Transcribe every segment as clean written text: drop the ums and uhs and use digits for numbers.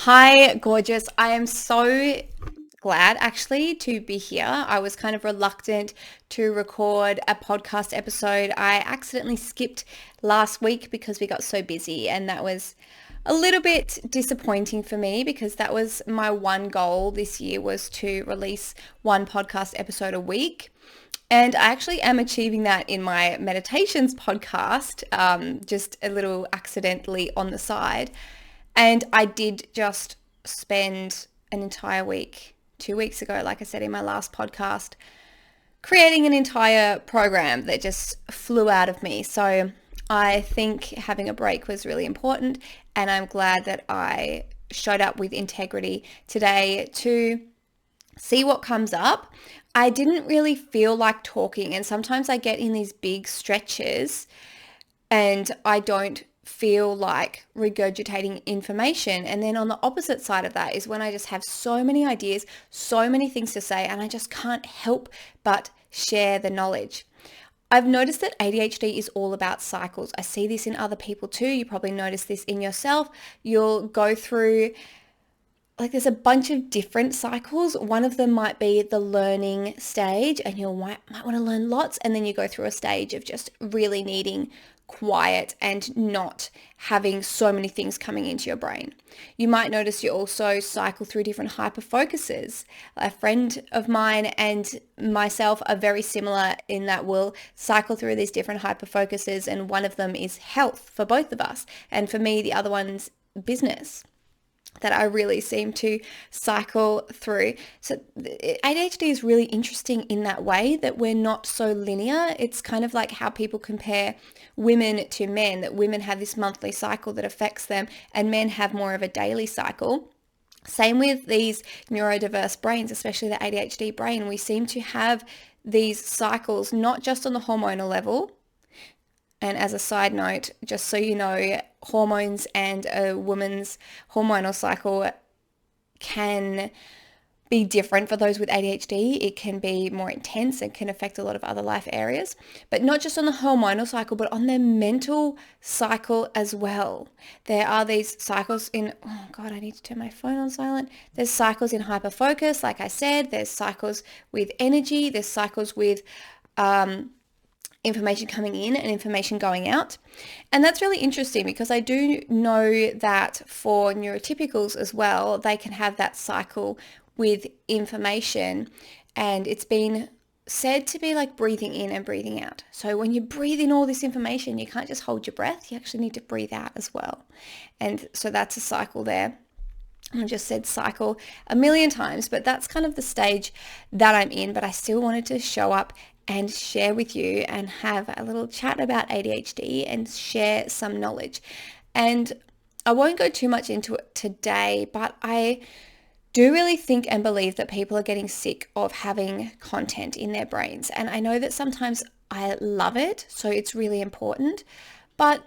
Hi, gorgeous. I am so glad actually to be here. I was kind of reluctant to record a podcast episode. I accidentally skipped last week because we got so busy, and that was a little bit disappointing for me because that was my one goal this year, was to release one podcast episode a week. And I actually am achieving that in my meditations podcast, just a little accidentally on the side. And I did just spend an entire week, 2 weeks ago, like I said in my last podcast, creating an entire program that just flew out of me. So I think having a break was really important. And I'm glad that I showed up with integrity today to see what comes up. I didn't really feel like talking, and sometimes I get in these big stretches and I don't feel like regurgitating information. And then on the opposite side of that is when I just have so many ideas, so many things to say, and I just can't help but share the knowledge. I've noticed that ADHD is all about cycles. I see this in other people too. You probably notice this in yourself. You'll go through, like, there's a bunch of different cycles. One of them might be the learning stage, and you might want to learn lots, and then you go through a stage of just really needing quiet and not having so many things coming into your brain. You might notice you also cycle through different hyper focuses. A friend of mine and myself are very similar in that we'll cycle through these different hyper focuses, and one of them is health for both of us, and for me the other one's business that I really seem to cycle through. So ADHD is really interesting in that way, that we're not so linear. It's kind of like how people compare women to men, that women have this monthly cycle that affects them and men have more of a daily cycle. Same with these neurodiverse brains, especially the ADHD brain. We seem to have these cycles not just on the hormonal level. And as a side note, just so you know, hormones and a woman's hormonal cycle can be different for those with ADHD. It can be more intense and can affect a lot of other life areas, but not just on the hormonal cycle, but on their mental cycle as well. There are these cycles in, oh God, I need to turn my phone on silent. There's cycles in hyperfocus, like I said. There's cycles with energy. There's cycles with information coming in and information going out. And that's really interesting because I do know that for neurotypicals as well, they can have that cycle with information, and it's been said to be like breathing in and breathing out. So when you breathe in all this information, you can't just hold your breath, you actually need to breathe out as well. And so that's a cycle there. I just said cycle a million times, but that's kind of the stage that I'm in. But I still wanted to show up and share with you and have a little chat about ADHD and share some knowledge. And I won't go too much into it today, but I do really think and believe that people are getting sick of having content in their brains. And I know that sometimes I love it, so it's really important, but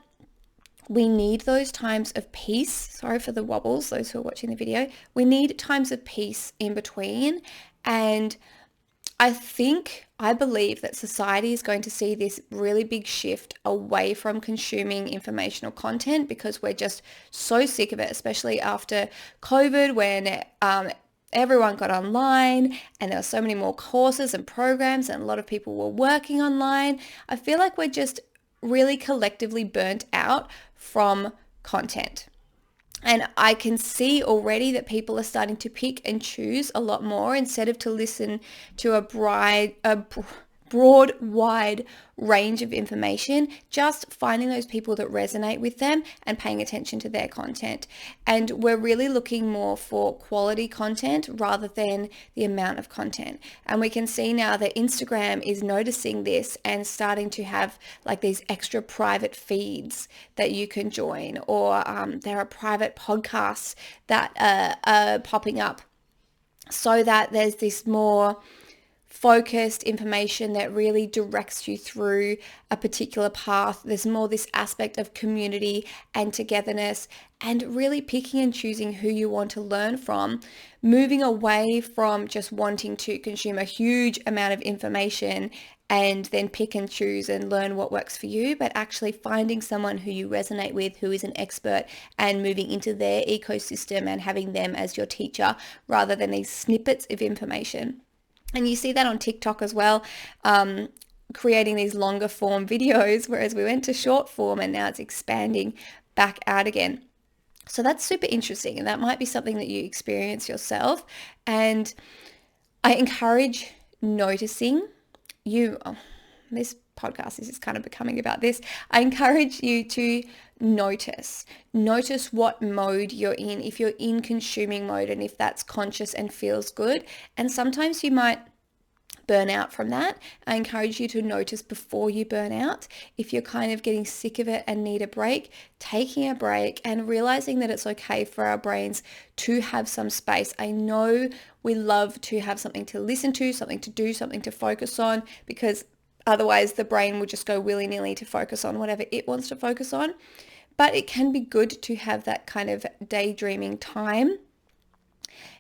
we need those times of peace. Sorry for the wobbles, those who are watching the video. We need times of peace in between. And I believe that society is going to see this really big shift away from consuming informational content because we're just so sick of it, especially after COVID, when everyone got online and there were so many more courses and programs and a lot of people were working online. I feel like we're just really collectively burnt out from content. And I can see already that people are starting to pick and choose a lot more instead of to listen to a broad, wide range of information, just finding those people that resonate with them and paying attention to their content. And we're really looking more for quality content rather than the amount of content. And we can see now that Instagram is noticing this and starting to have like these extra private feeds that you can join, or there are private podcasts that are popping up so that there's this more focused information that really directs you through a particular path. There's more this aspect of community and togetherness, and really picking and choosing who you want to learn from, moving away from just wanting to consume a huge amount of information and then pick and choose and learn what works for you, but actually finding someone who you resonate with, who is an expert, and moving into their ecosystem and having them as your teacher rather than these snippets of information. And you see that on TikTok as well, creating these longer form videos, whereas we went to short form and now it's expanding back out again. So that's super interesting, and that might be something that you experience yourself. And I encourage noticing you. This podcast is kind of becoming about this. I encourage you to notice what mode you're in, if you're in consuming mode and if that's conscious and feels good. And sometimes you might burn out from that. I encourage you to notice before you burn out. If you're kind of getting sick of it and need a break, taking a break and realizing that it's okay for our brains to have some space. I know we love to have something to listen to, something to do, something to focus on, because otherwise the brain will just go willy-nilly to focus on whatever it wants to focus on. But it can be good to have that kind of daydreaming time.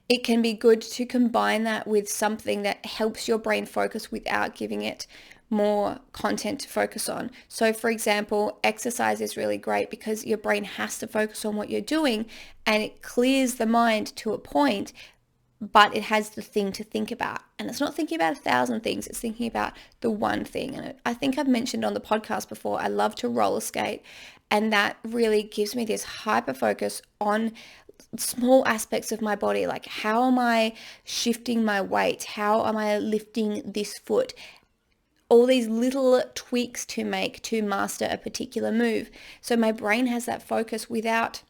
It can be good to combine that with something that helps your brain focus without giving it more content to focus on. So for example, exercise is really great because your brain has to focus on what you're doing and it clears the mind to a point, but it has the thing to think about. And it's not thinking about 1,000 things, it's thinking about the one thing. And I think I've mentioned on the podcast before, I love to roller skate, and that really gives me this hyper focus on small aspects of my body, like how am I shifting my weight? How am I lifting this foot? All these little tweaks to make to master a particular move. So my brain has that focus without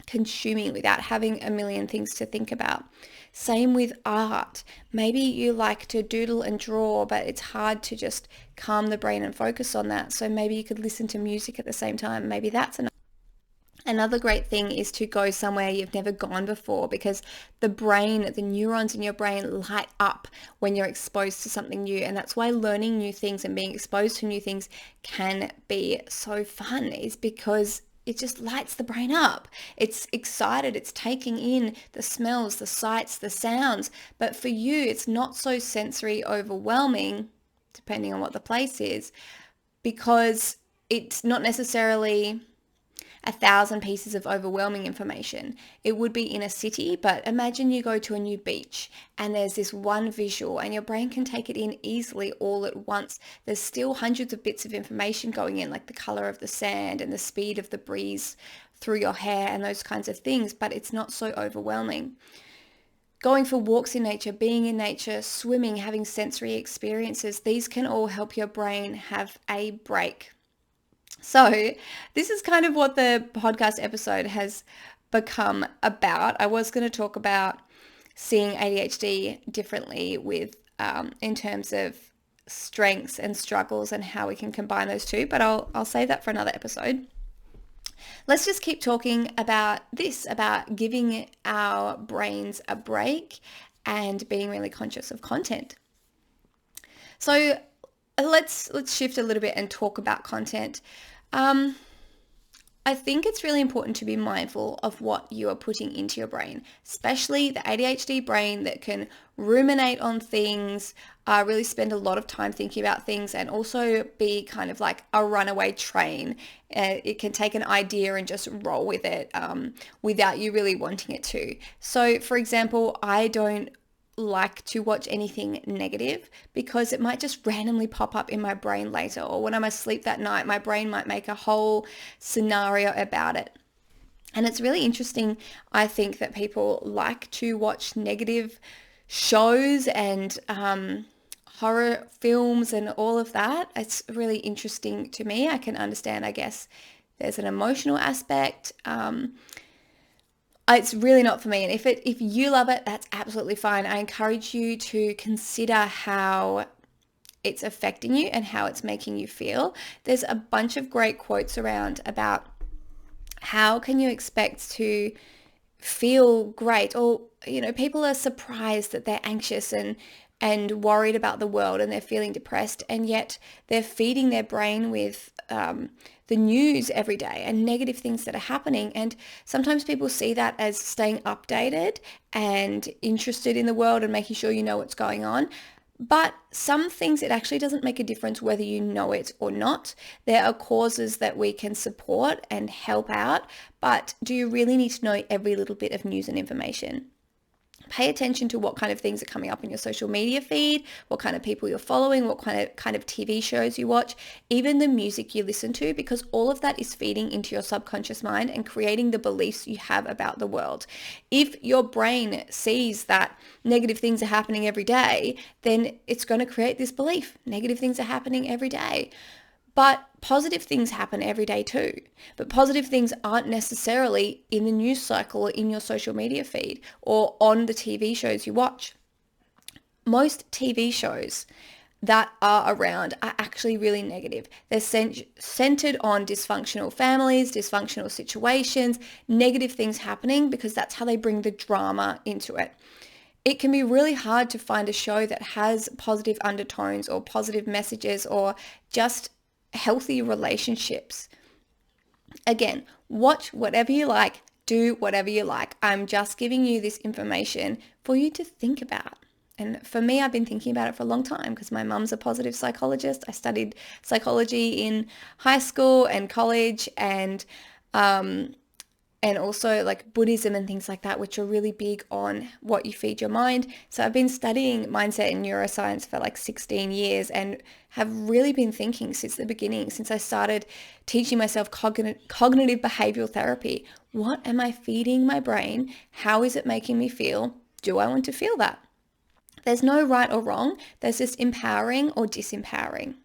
consuming, without having a million things to think about. Same with art. Maybe you like to doodle and draw, but it's hard to just calm the brain and focus on that. So maybe you could listen to music at the same time. Maybe that's enough. Another great thing is to go somewhere you've never gone before, because the brain, the neurons in your brain light up when you're exposed to something new. And that's why learning new things and being exposed to new things can be so fun, is because it just lights the brain up. It's excited. It's taking in the smells, the sights, the sounds. But for you, it's not so sensory overwhelming, depending on what the place is, because it's not necessarily 1,000 pieces of overwhelming information. It would be in a city, but imagine you go to a new beach and there's this one visual and your brain can take it in easily all at once. There's still hundreds of bits of information going in, like the color of the sand and the speed of the breeze through your hair and those kinds of things, but it's not so overwhelming. Going for walks in nature, being in nature, swimming, having sensory experiences, these can all help your brain have a break. So this is kind of what the podcast episode has become about. I was going to talk about seeing ADHD differently with in terms of strengths and struggles and how we can combine those two, but I'll save that for another episode. Let's just keep talking about this, about giving our brains a break and being really conscious of content. So let's shift a little bit and talk about content. I think it's really important to be mindful of what you are putting into your brain, especially the ADHD brain that can ruminate on things, really spend a lot of time thinking about things, and also be kind of like a runaway train. It can take an idea and just roll with it without you really wanting it to. So for example, I don't like to watch anything negative because it might just randomly pop up in my brain later, or when I'm asleep that night, my brain might make a whole scenario about it. And it's really interesting, I think, that people like to watch negative shows and horror films and all of that. It's really interesting to me. I can understand, I guess, there's an emotional aspect. It's really not for me. And if you love it, that's absolutely fine. I encourage you to consider how it's affecting you and how it's making you feel. There's a bunch of great quotes around about how can you expect to feel great, or, you know, people are surprised that they're anxious and worried about the world and they're feeling depressed, and yet they're feeding their brain with the news every day and negative things that are happening. And sometimes people see that as staying updated and interested in the world and making sure you know what's going on. But some things, it actually doesn't make a difference whether you know it or not. There are causes that we can support and help out, but do you really need to know every little bit of news and information? Pay attention to what kind of things are coming up in your social media feed, what kind of people you're following, what kind of TV shows you watch, even the music you listen to, because all of that is feeding into your subconscious mind and creating the beliefs you have about the world. If your brain sees that negative things are happening every day, then it's going to create this belief. Negative things are happening every day. But positive things happen every day too. But positive things aren't necessarily in the news cycle or in your social media feed or on the TV shows you watch. Most TV shows that are around are actually really negative. They're centered on dysfunctional families, dysfunctional situations, negative things happening, because that's how they bring the drama into it. It can be really hard to find a show that has positive undertones or positive messages or just healthy relationships. Again, watch whatever you like, do whatever you like. I'm just giving you this information for you to think about. And for me, I've been thinking about it for a long time because my mum's a positive psychologist. I studied psychology in high school and college, and also like Buddhism and things like that, which are really big on what you feed your mind. So I've been studying mindset and neuroscience for like 16 years and have really been thinking since the beginning, since I started teaching myself cognitive behavioral therapy. What am I feeding my brain? How is it making me feel? Do I want to feel that? There's no right or wrong. There's just empowering or disempowering.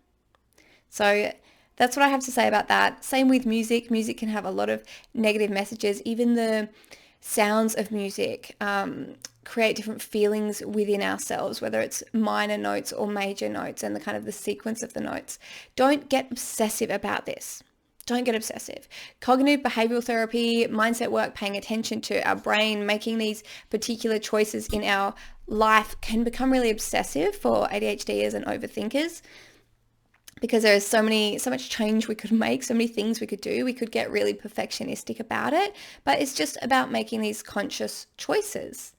So that's what I have to say about that. Same with music. Music can have a lot of negative messages. Even the sounds of music create different feelings within ourselves, whether it's minor notes or major notes and the kind of the sequence of the notes. Don't get obsessive about this. Don't get obsessive. Cognitive behavioral therapy, mindset work, paying attention to our brain, making these particular choices in our life can become really obsessive for ADHDers and overthinkers, because there is so much change we could make, so many things we could do. We could get really perfectionistic about it, but it's just about making these conscious choices.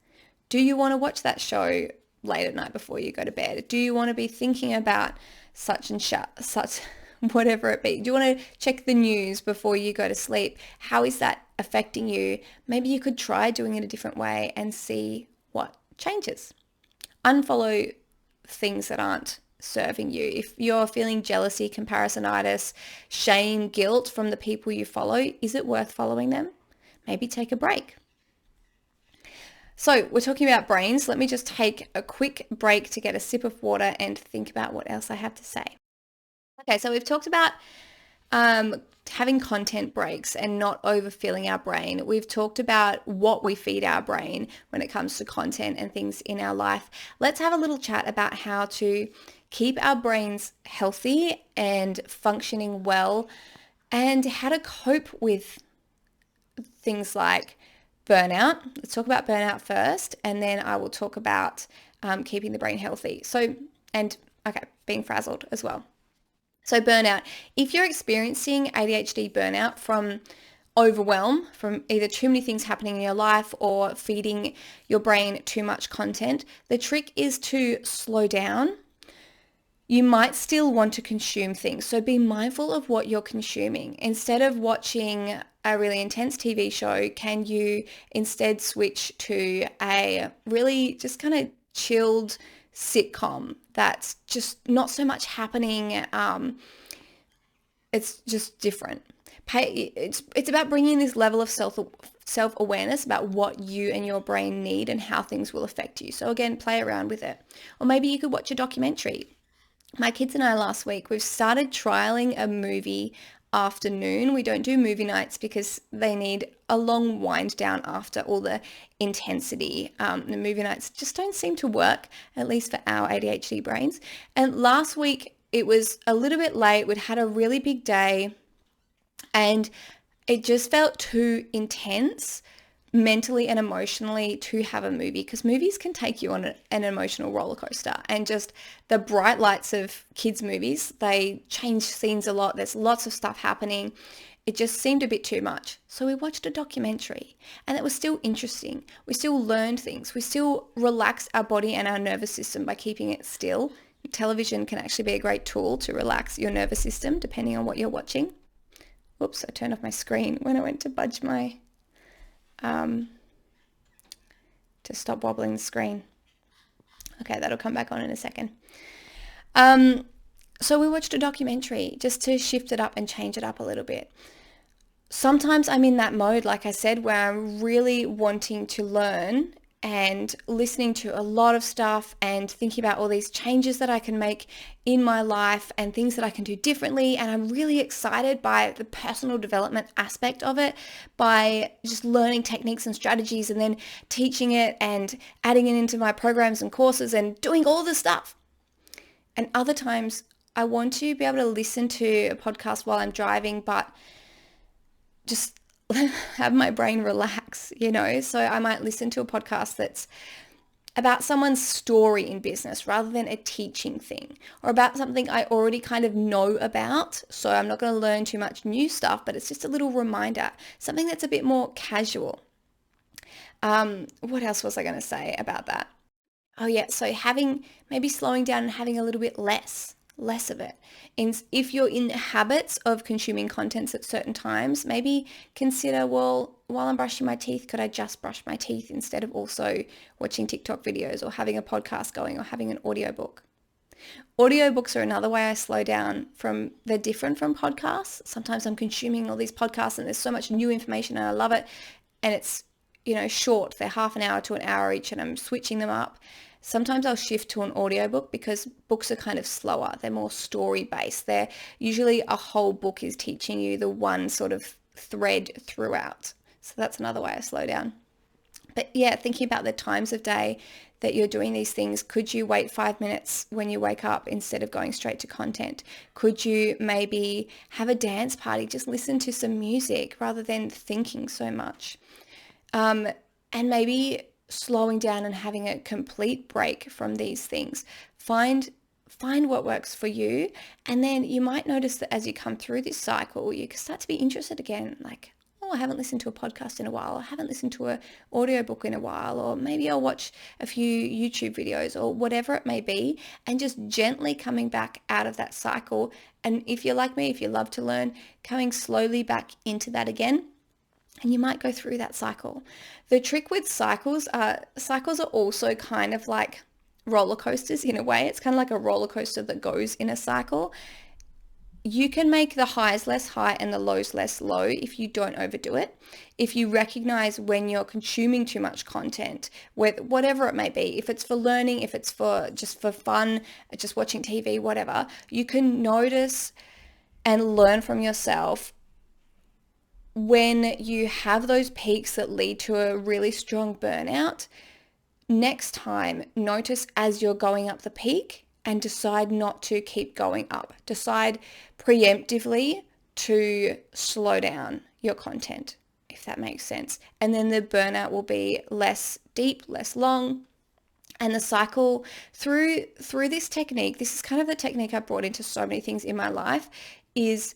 Do you want to watch that show late at night before you go to bed? Do you want to be thinking about such whatever it be? Do you want to check the news before you go to sleep? How is that affecting you? Maybe you could try doing it a different way and see what changes. Unfollow things that aren't serving you. If you're feeling jealousy, comparisonitis, shame, guilt from the people you follow, is it worth following them? Maybe take a break. So we're talking about brains. Let me just take a quick break to get a sip of water and think about what else I have to say. Okay, so we've talked about having content breaks and not overfilling our brain. We've talked about what we feed our brain when it comes to content and things in our life. Let's have a little chat about how to keep our brains healthy and functioning well, and how to cope with things like burnout. Let's talk about burnout first, and then I will talk about keeping the brain healthy. Being frazzled as well. So burnout, if you're experiencing ADHD burnout from overwhelm, from either too many things happening in your life or feeding your brain too much content, the trick is to slow down. You might still want to consume things, so be mindful of what you're consuming. Instead of watching a really intense TV show, can you instead switch to a really just kind of chilled sitcom that's just not so much happening? It's just different. It's about bringing this level of self-awareness about what you and your brain need and how things will affect you. So again, play around with it. Or maybe you could watch a documentary. My kids and I last week, we've started trialing a movie afternoon. We don't do movie nights because they need a long wind down after all the intensity. The movie nights just don't seem to work, at least for our ADHD brains. And last week it was a little bit late. We'd had a really big day and it just felt too intense mentally and emotionally to have a movie, because movies can take you on an emotional roller coaster, and just the bright lights of kids movies, they change scenes a lot. There's lots of stuff happening it just seemed a bit too much. So we watched a documentary and it was still interesting. We still learned things. We still relaxed our body and our nervous system by keeping it still. Television can actually be a great tool to relax your nervous system depending on what you're watching. Oops, I turned off my screen when I went to budge my, to stop wobbling the screen. Okay, that'll come back on in a second. So we watched a documentary just to shift it up and change it up a little bit. Sometimes I'm in that mode, like I said, where I'm really wanting to learn and listening to a lot of stuff and thinking about all these changes that I can make in my life and things that I can do differently. And I'm really excited by the personal development aspect of it, by just learning techniques and strategies and then teaching it and adding it into my programs and courses and doing all the stuff. And other times I want to be able to listen to a podcast while I'm driving, but just have my brain relax, So I might listen to a podcast that's about someone's story in business rather than a teaching thing, or about something I already kind of know about. So I'm not going to learn too much new stuff, but it's just a little reminder, something that's a bit more casual. What else was I going to say about that? Oh yeah, so maybe slowing down and having a little bit less of it. And if you're in habits of consuming contents at certain times, maybe consider, well, while I'm brushing my teeth, could I just brush my teeth instead of also watching TikTok videos or having a podcast going or having an audiobook? Audiobooks are another way I slow down. They're different from podcasts. Sometimes I'm consuming all these podcasts and there's so much new information and I love it. And it's, short. They're half an hour to an hour each and I'm switching them up. Sometimes I'll shift to an audiobook because books are kind of slower. They're more story-based. They're usually a whole book is teaching you the one sort of thread throughout. So that's another way I slow down. But yeah, thinking about the times of day that you're doing these things, could you wait 5 minutes when you wake up instead of going straight to content? Could you maybe have a dance party, just listen to some music rather than thinking so much? And maybe slowing down and having a complete break from these things. Find what works for you. And then you might notice that as you come through this cycle, you can start to be interested again. Like, oh, I haven't listened to a podcast in a while. I haven't listened to an audiobook in a while. Or maybe I'll watch a few YouTube videos or whatever it may be. And just gently coming back out of that cycle. And if you're like me, if you love to learn, coming slowly back into that again. And you might go through that cycle. The trick with cycles are also kind of like roller coasters in a way. It's kind of like a roller coaster that goes in a cycle. You can make the highs less high and the lows less low if you don't overdo it. If you recognize when you're consuming too much content, with whatever it may be, if it's for learning, if it's for just for fun, just watching TV, whatever, you can notice and learn from yourself when you have those peaks that lead to a really strong burnout. Next time, notice as you're going up the peak and decide not to keep going up. Decide preemptively to slow down your content, if that makes sense. And then the burnout will be less deep, less long. And the cycle through this technique, this is kind of the technique I brought into so many things in my life, is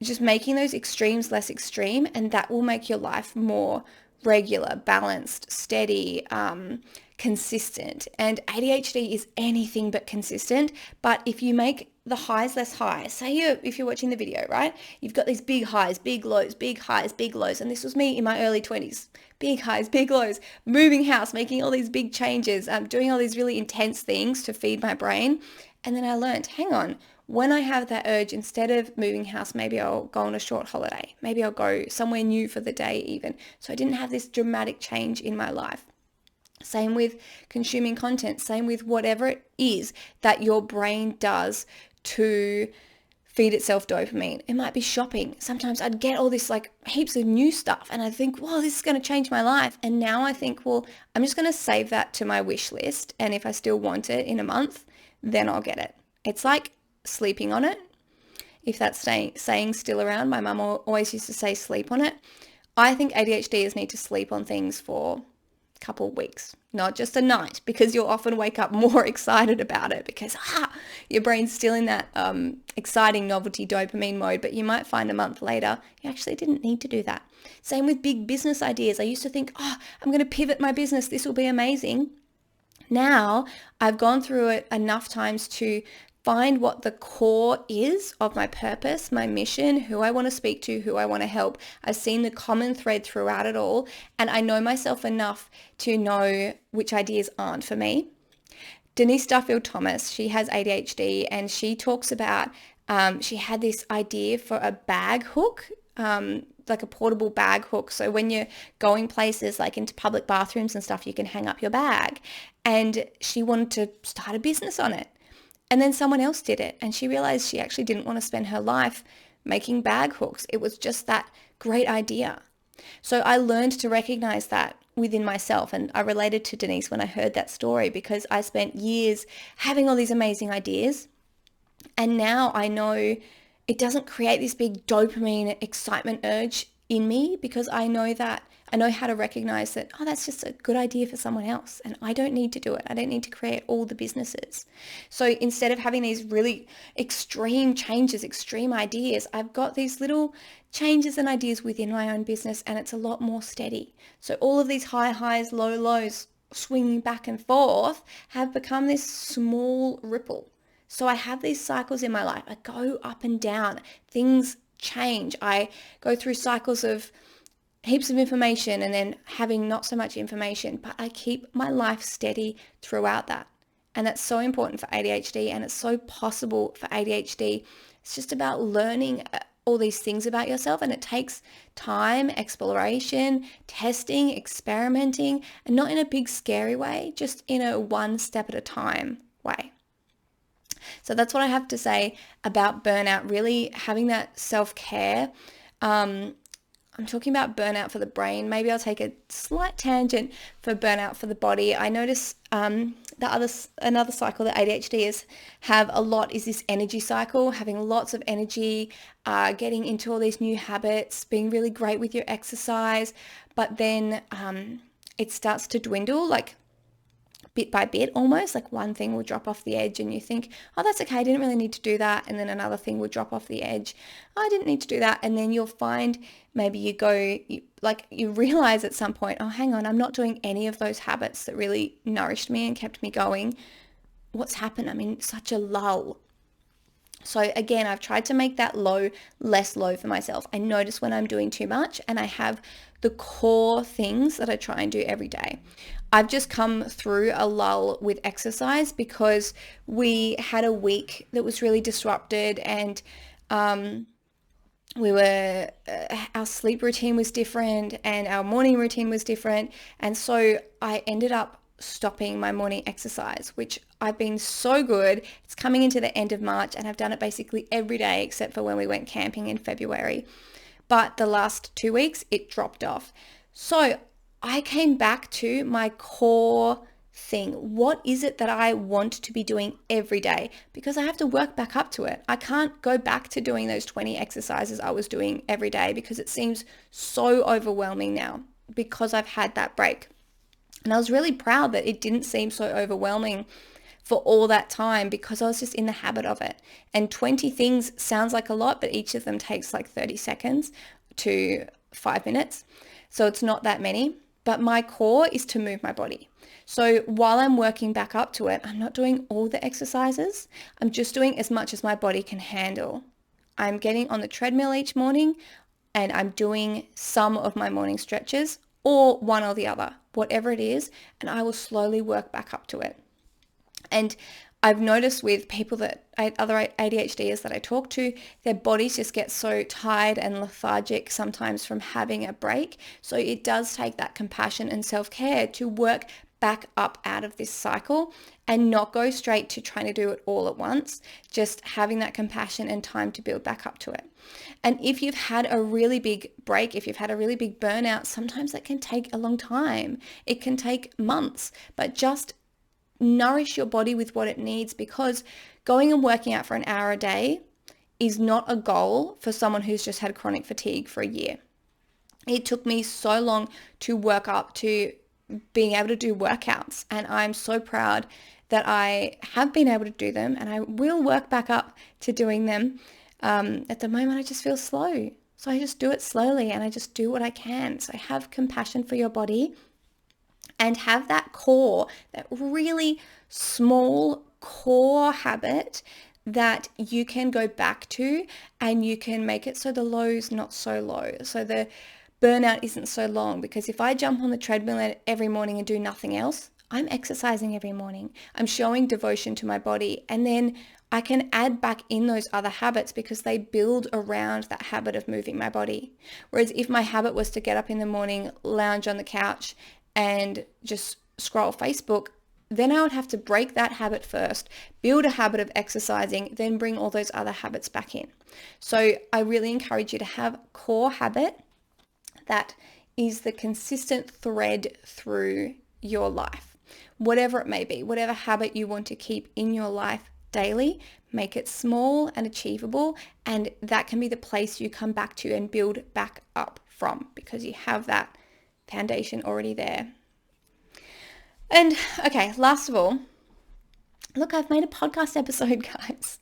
just making those extremes less extreme, and that will make your life more regular, balanced, steady, consistent. And ADHD is anything but consistent. But if you make the highs less high, if you're watching the video, right? You've got these big highs, big lows, big highs, big lows. And this was me in my early 20s. Big highs, big lows, moving house, making all these big changes, doing all these really intense things to feed my brain. And then I learned, hang on, when I have that urge, instead of moving house, maybe I'll go on a short holiday. Maybe I'll go somewhere new for the day even. So I didn't have this dramatic change in my life. Same with consuming content. Same with whatever it is that your brain does to feed itself dopamine. It might be shopping. Sometimes I'd get all this like heaps of new stuff and I think, well, this is going to change my life. And now I think, well, I'm just going to save that to my wish list. And if I still want it in a month, then I'll get it. It's like sleeping on it. If that's saying still around, my mum always used to say sleep on it. I think ADHDers need to sleep on things for a couple of weeks, not just a night, because you'll often wake up more excited about it because your brain's still in that exciting novelty dopamine mode, but you might find a month later you actually didn't need to do that. Same with big business ideas. I used to think, I'm going to pivot my business. This will be amazing. Now I've gone through it enough times to find what the core is of my purpose, my mission, who I want to speak to, who I want to help. I've seen the common thread throughout it all, and I know myself enough to know which ideas aren't for me. Denise Duffield-Thomas, she has ADHD, and she talks about, she had this idea for a bag hook, like a portable bag hook. So when you're going places like into public bathrooms and stuff, you can hang up your bag. And she wanted to start a business on it. And then someone else did it, and she realized she actually didn't want to spend her life making bag hooks. It was just that great idea. So I learned to recognize that within myself, and I related to Denise when I heard that story because I spent years having all these amazing ideas, and now I know it doesn't create this big dopamine excitement urge in me because I know how to recognize that, that's just a good idea for someone else and I don't need to do it. I don't need to create all the businesses. So instead of having these really extreme changes, extreme ideas, I've got these little changes and ideas within my own business, and it's a lot more steady. So all of these high highs, low lows, swinging back and forth have become this small ripple. So I have these cycles in my life. I go up and down. Things change. I go through cycles of heaps of information and then having not so much information, but I keep my life steady throughout that. And that's so important for ADHD, and it's so possible for ADHD. It's just about learning all these things about yourself, and it takes time, exploration, testing, experimenting, and not in a big scary way, just in a one step at a time way. So that's what I have to say about burnout, really having that self-care. I'm talking about burnout for the brain. Maybe I'll take a slight tangent for burnout for the body. I notice another cycle that ADHDers have a lot is this energy cycle, having lots of energy, getting into all these new habits, being really great with your exercise, but then it starts to dwindle, like bit by bit almost. Like one thing will drop off the edge and you think, that's okay, I didn't really need to do that. And then another thing will drop off the edge. I didn't need to do that. And then you'll find maybe you realize at some point, hang on, I'm not doing any of those habits that really nourished me and kept me going. What's happened? I'm in such a lull. So again, I've tried to make that low less low for myself. I notice when I'm doing too much, and I have the core things that I try and do every day. I've just come through a lull with exercise because we had a week that was really disrupted, and our sleep routine was different and our morning routine was different. And so I ended up stopping my morning exercise, which I've been so good. It's coming into the end of March and I've done it basically every day except for when we went camping in February. But the last 2 weeks it dropped off. So I came back to my core thing. What is it that I want to be doing every day? Because I have to work back up to it. I can't go back to doing those 20 exercises I was doing every day because it seems so overwhelming now because I've had that break. And I was really proud that it didn't seem so overwhelming for all that time because I was just in the habit of it. And 20 things sounds like a lot, but each of them takes like 30 seconds to 5 minutes. So it's not that many, but my core is to move my body. So while I'm working back up to it, I'm not doing all the exercises. I'm just doing as much as my body can handle. I'm getting on the treadmill each morning and I'm doing some of my morning stretches or one or the other, whatever it is, and I will slowly work back up to it. And I've noticed with people other ADHDers that I talk to, their bodies just get so tired and lethargic sometimes from having a break. So it does take that compassion and self-care to work back up out of this cycle and not go straight to trying to do it all at once, just having that compassion and time to build back up to it. And if you've had a really big break, if you've had a really big burnout, sometimes that can take a long time. It can take months, but just nourish your body with what it needs, because going and working out for an hour a day is not a goal for someone who's just had chronic fatigue for a year. It took me so long to work up to being able to do workouts. And I'm so proud that I have been able to do them, and I will work back up to doing them. At the moment, I just feel slow. So I just do it slowly and I just do what I can. So have compassion for your body and have that core, that really small core habit that you can go back to, and you can make it so the low's not so low. So the burnout isn't so long, because if I jump on the treadmill every morning and do nothing else, I'm exercising every morning. I'm showing devotion to my body, and then I can add back in those other habits because they build around that habit of moving my body. Whereas if my habit was to get up in the morning, lounge on the couch and just scroll Facebook, then I would have to break that habit first, build a habit of exercising, then bring all those other habits back in. So I really encourage you to have a core habit that is the consistent thread through your life. Whatever it may be, whatever habit you want to keep in your life daily, make it small and achievable, and that can be the place you come back to and build back up from, because you have that foundation already there. And okay, last of all, look, I've made a podcast episode, guys.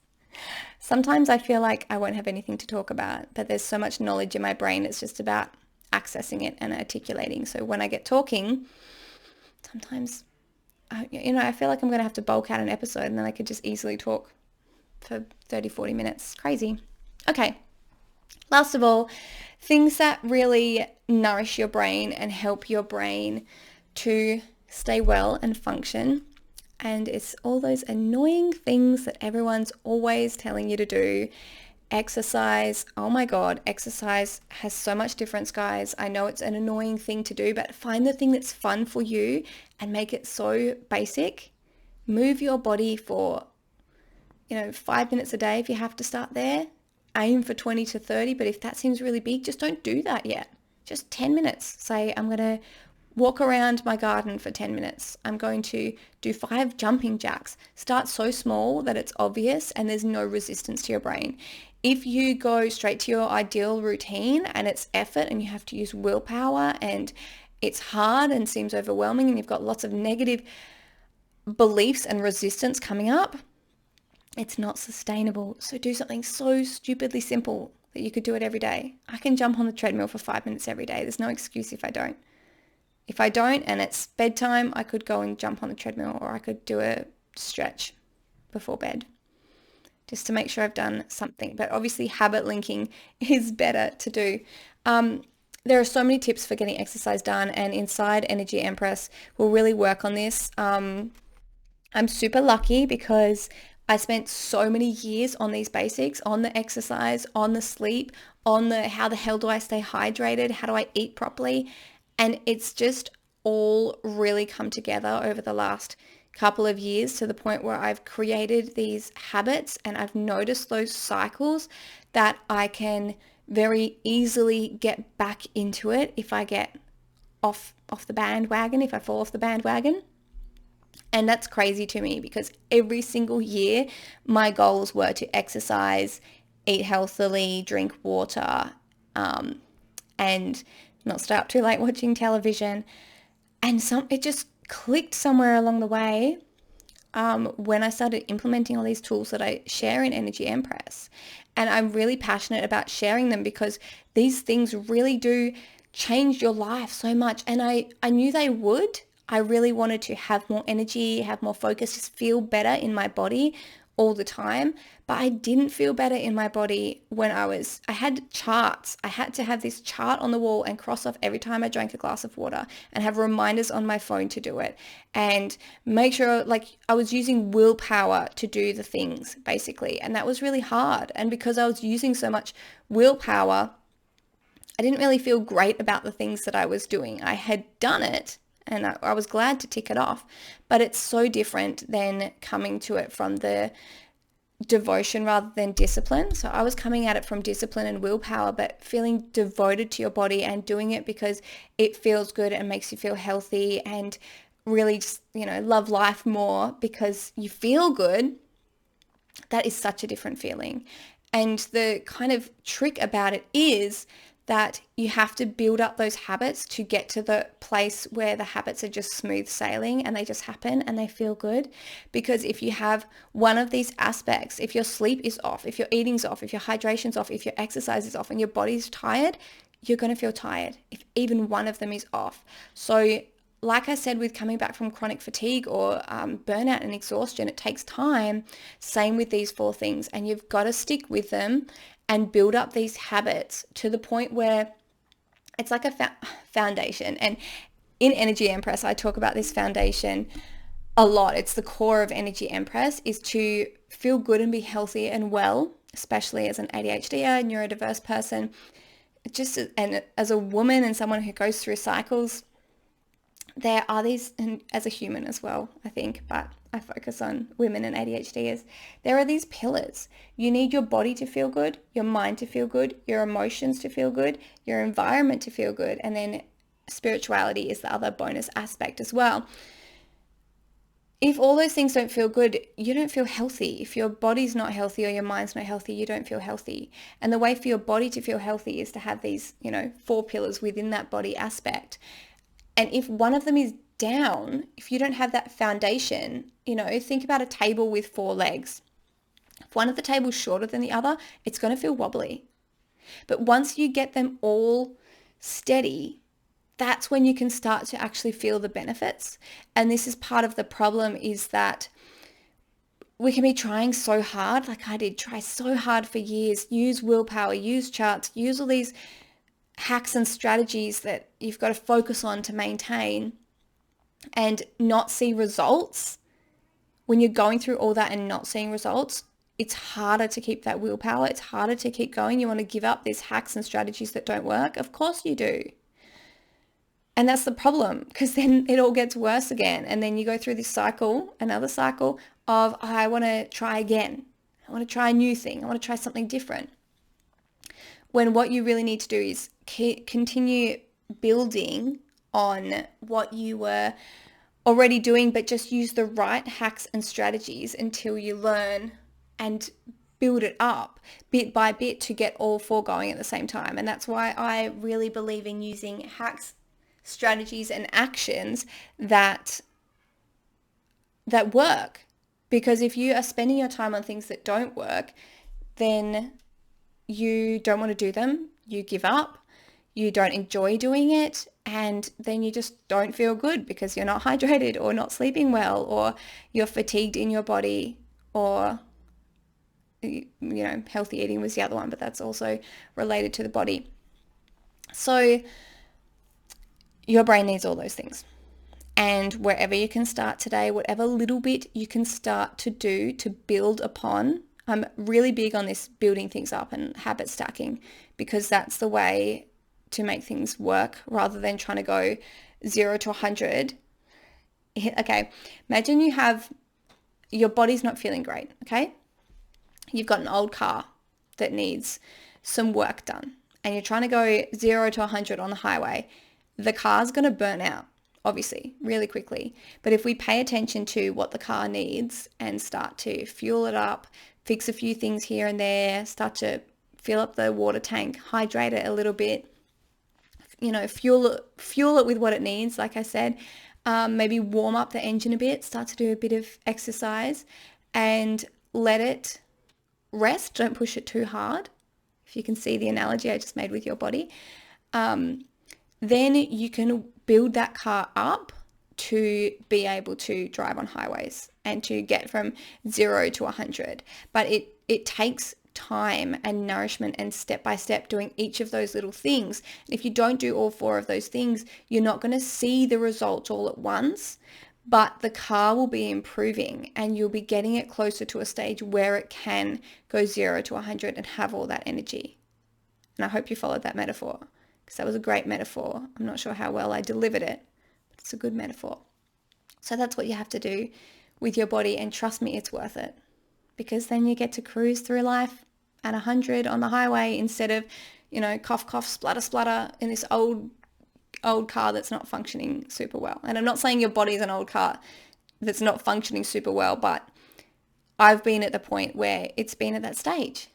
Sometimes I feel like I won't have anything to talk about, but there's so much knowledge in my brain. It's just about accessing it and articulating. So when I get talking, sometimes, I feel like I'm going to have to bulk out an episode, and then I could just easily talk for 30, 40 minutes. Crazy. Okay. Last of all, things that really nourish your brain and help your brain to stay well and function. And it's all those annoying things that everyone's always telling you to do. Exercise. Oh my God, exercise has so much difference, guys. I know it's an annoying thing to do, but find the thing that's fun for you and make it so basic. Move your body for, 5 minutes a day if you have to start there. Aim for 20 to 30, but if that seems really big, just don't do that yet. Just 10 minutes. Say, I'm going to walk around my garden for 10 minutes. I'm going to do 5 jumping jacks. Start so small that it's obvious and there's no resistance to your brain. If you go straight to your ideal routine and it's effort and you have to use willpower and it's hard and seems overwhelming and you've got lots of negative beliefs and resistance coming up, it's not sustainable. So do something so stupidly simple that you could do it every day. I can jump on the treadmill for 5 minutes every day. There's no excuse if I don't. If I don't and it's bedtime, I could go and jump on the treadmill, or I could do a stretch before bed just to make sure I've done something. But obviously habit linking is better to do. There are so many tips for getting exercise done, and inside Energy Empress, we'll really work on this. I'm super lucky because I spent so many years on these basics, on the exercise, on the sleep, on the how the hell do I stay hydrated, how do I eat properly. And it's just all really come together over the last couple of years to the point where I've created these habits and I've noticed those cycles that I can very easily get back into it if I get off the bandwagon, if I fall off the bandwagon. And that's crazy to me because every single year my goals were to exercise, eat healthily, drink water, and not stay up too late watching television. And it just clicked somewhere along the way when I started implementing all these tools that I share in Energy Empress. And I'm really passionate about sharing them because these things really do change your life so much. And I knew they would. I really wanted to have more energy, have more focus, just feel better in my body all the time. But I didn't feel better in my body when I had charts. I had to have this chart on the wall and cross off every time I drank a glass of water and have reminders on my phone to do it and make sure I was using willpower to do the things basically. And that was really hard. And because I was using so much willpower, I didn't really feel great about the things that I was doing. I had done it and I was glad to tick it off, but it's so different than coming to it from the devotion rather than discipline. So I was coming at it from discipline and willpower, but feeling devoted to your body and doing it because it feels good and makes you feel healthy and really just, love life more because you feel good. That is such a different feeling. And the kind of trick about it is that you have to build up those habits to get to the place where the habits are just smooth sailing and they just happen and they feel good. Because if you have one of these aspects, if your sleep is off, if your eating's off, if your hydration's off, if your exercise is off and your body's tired, you're going to feel tired if even one of them is off. So like I said, with coming back from chronic fatigue or burnout and exhaustion, it takes time. Same with these 4 things. And you've got to stick with them and build up these habits to the point where it's like a foundation. And in Energy Empress, I talk about this foundation a lot. It's the core of Energy Empress, is to feel good and be healthy and well, especially as an ADHD, neurodiverse person. And as a woman and someone who goes through cycles, there are these, and as a human as well, I think, but I focus on women and ADHDers. There are these pillars. You need your body to feel good, your mind to feel good, your emotions to feel good, your environment to feel good, and then spirituality is the other bonus aspect as well. If all those things don't feel good, you don't feel healthy. If your body's not healthy or your mind's not healthy, you don't feel healthy. And the way for your body to feel healthy is to have these, 4 pillars within that body aspect. And if one of them is down, if you don't have that foundation, think about a table with 4 legs. If one of the tables shorter than the other, it's going to feel wobbly. But once you get them all steady, that's when you can start to actually feel the benefits. And this is part of the problem, is that we can be trying so hard, like I did, try so hard for years, use willpower, use charts, use all these hacks and strategies that you've got to focus on to maintain, and not see results. When you're going through all that and not seeing results, it's harder to keep that willpower. It's harder to keep going. You want to give up these hacks and strategies that don't work. Of course you do. And that's the problem, because then it all gets worse again. And then you go through this cycle, another cycle of, I want to try again. I want to try a new thing. I want to try something different. When what you really need to do is continue building on what you were already doing, but just use the right hacks and strategies until you learn and build it up bit by bit to get all 4 going at the same time. And that's why I really believe in using hacks, strategies, and actions that work. Because if you are spending your time on things that don't work, then you don't want to do them, you give up, you don't enjoy doing it, and then you just don't feel good because you're not hydrated or not sleeping well, or you're fatigued in your body, or healthy eating was the other one, but that's also related to the body. So your brain needs all those things. And wherever you can start today, whatever little bit you can start to do to build upon. I'm really big on this building things up and habit stacking, because that's the way to make things work rather than trying to go 0 to 100. Okay, imagine your body's not feeling great, okay? You've got an old car that needs some work done and you're trying to go 0 to 100 on the highway. The car's going to burn out, obviously, really quickly. But if we pay attention to what the car needs and start to fuel it up, fix a few things here and there, start to fill up the water tank, hydrate it a little bit, fuel it with what it needs, like I said, maybe warm up the engine a bit, start to do a bit of exercise and let it rest. Don't push it too hard. If you can see the analogy I just made with your body, then you can build that car up to be able to drive on highways and to get from 0 to 100. But it takes time and nourishment and step by step doing each of those little things. And if you don't do all 4 of those things, you're not going to see the results all at once, but the car will be improving and you'll be getting it closer to a stage where it can go 0 to 100 and have all that energy. And I hope you followed that metaphor, because that was a great metaphor. I'm not sure how well I delivered it, but it's a good metaphor. So that's what you have to do with your body, and trust me, it's worth it, because then you get to cruise through life at 100 on the highway instead of, cough, cough, splutter, splutter in this old car that's not functioning super well. And I'm not saying your body's an old car that's not functioning super well, but I've been at the point where it's been at that stage.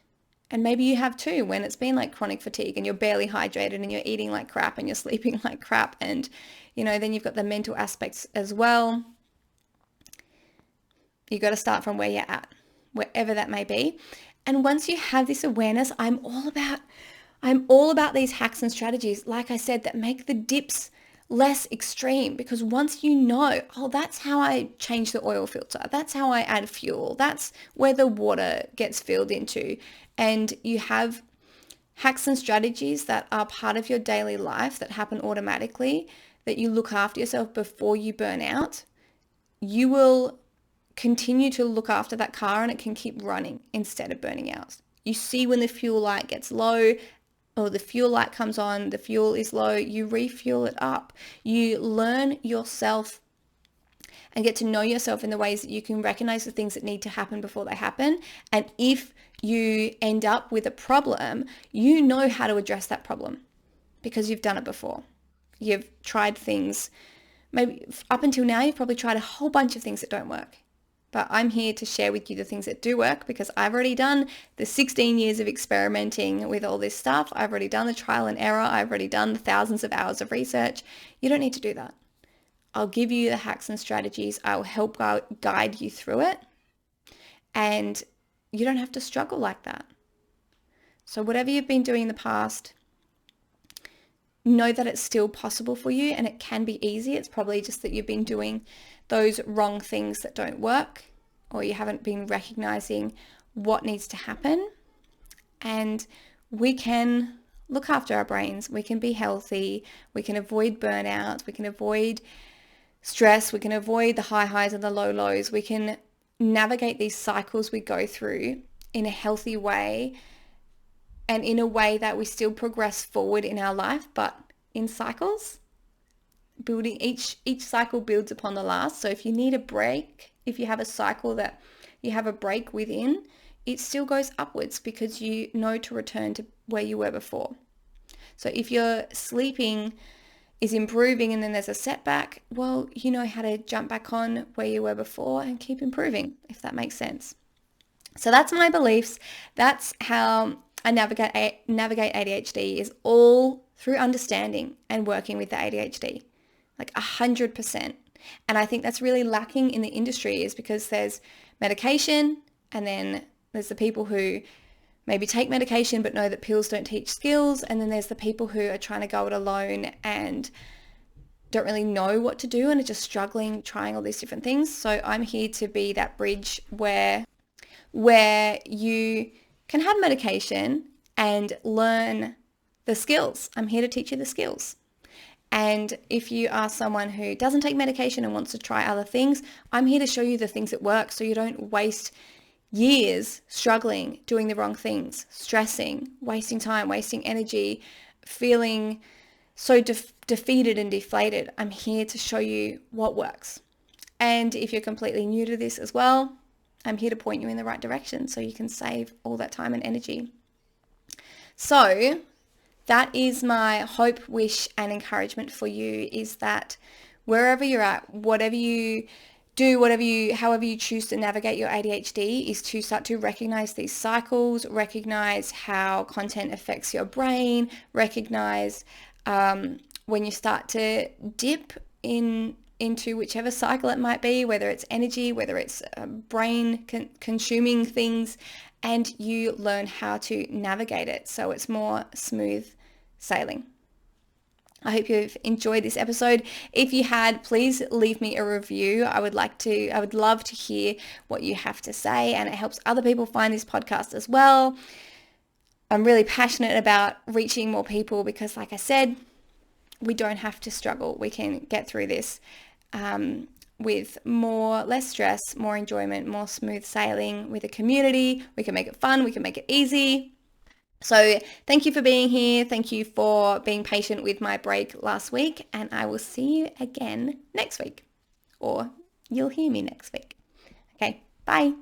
And maybe you have too, when it's been like chronic fatigue and you're barely hydrated and you're eating like crap and you're sleeping like crap. And, then you've got the mental aspects as well. You got to start from where you're at, wherever that may be. And once you have this awareness, I'm all about these hacks and strategies, like I said, that make the dips less extreme, because once you know, that's how I change the oil filter, that's how I add fuel, that's where the water gets filled into, and you have hacks and strategies that are part of your daily life that happen automatically, that you look after yourself before you burn out, you will continue to look after that car and it can keep running instead of burning out. You see when the fuel light gets low, or the fuel light comes on, the fuel is low, you refuel it up. You learn yourself and get to know yourself in the ways that you can recognize the things that need to happen before they happen. And if you end up with a problem, you know how to address that problem because you've done it before. You've tried things, maybe up until now, you've probably tried a whole bunch of things that don't work. But I'm here to share with you the things that do work, because I've already done the 16 years of experimenting with all this stuff. I've already done the trial and error. I've already done the thousands of hours of research. You don't need to do that. I'll give you the hacks and strategies. I'll help guide you through it. And you don't have to struggle like that. So whatever you've been doing in the past, know that it's still possible for you and it can be easy. It's probably just that you've been doing those wrong things that don't work, or you haven't been recognizing what needs to happen. And we can look after our brains. We can be healthy. We can avoid burnout. We can avoid stress. We can avoid the high highs and the low lows. We can navigate these cycles we go through in a healthy way, and in a way that we still progress forward in our life, but in cycles. Building each cycle builds upon the last. So if you need a break, if you have a cycle that you have a break within, it still goes upwards because you know to return to where you were before. So if your sleeping is improving and then there's a setback, well, you know how to jump back on where you were before and keep improving, if that makes sense. So that's my beliefs. That's how I navigate ADHD, is all through understanding and working with the ADHD. Like 100%. And I think that's really lacking in the industry, is because there's medication, and then there's the people who maybe take medication but know that pills don't teach skills, and then there's the people who are trying to go it alone and don't really know what to do and are just struggling, trying all these different things. So I'm here to be that bridge where you can have medication and learn the skills. I'm here to teach you the skills. And if you are someone who doesn't take medication and wants to try other things, I'm here to show you the things that work, so you don't waste years struggling, doing the wrong things, stressing, wasting time, wasting energy, feeling so defeated and deflated. I'm here to show you what works. And if you're completely new to this as well, I'm here to point you in the right direction so you can save all that time and energy. So that is my hope, wish, and encouragement for you, is that wherever you're at, whatever you do, however you choose to navigate your ADHD, is to start to recognize these cycles, recognize how content affects your brain, recognize when you start to dip into whichever cycle it might be, whether it's energy, whether it's brain consuming things, and you learn how to navigate it so it's more smooth sailing. I hope you've enjoyed this episode. If you had, please leave me a review. I would love to hear what you have to say, and it helps other people find this podcast as well. I'm really passionate about reaching more people because, like I said, we don't have to struggle. We can get through this with less stress, more enjoyment, more smooth sailing with a community. We can make it fun. We can make it easy. So thank you for being here. Thank you for being patient with my break last week, and I will see you again next week, or you'll hear me next week. Okay, bye.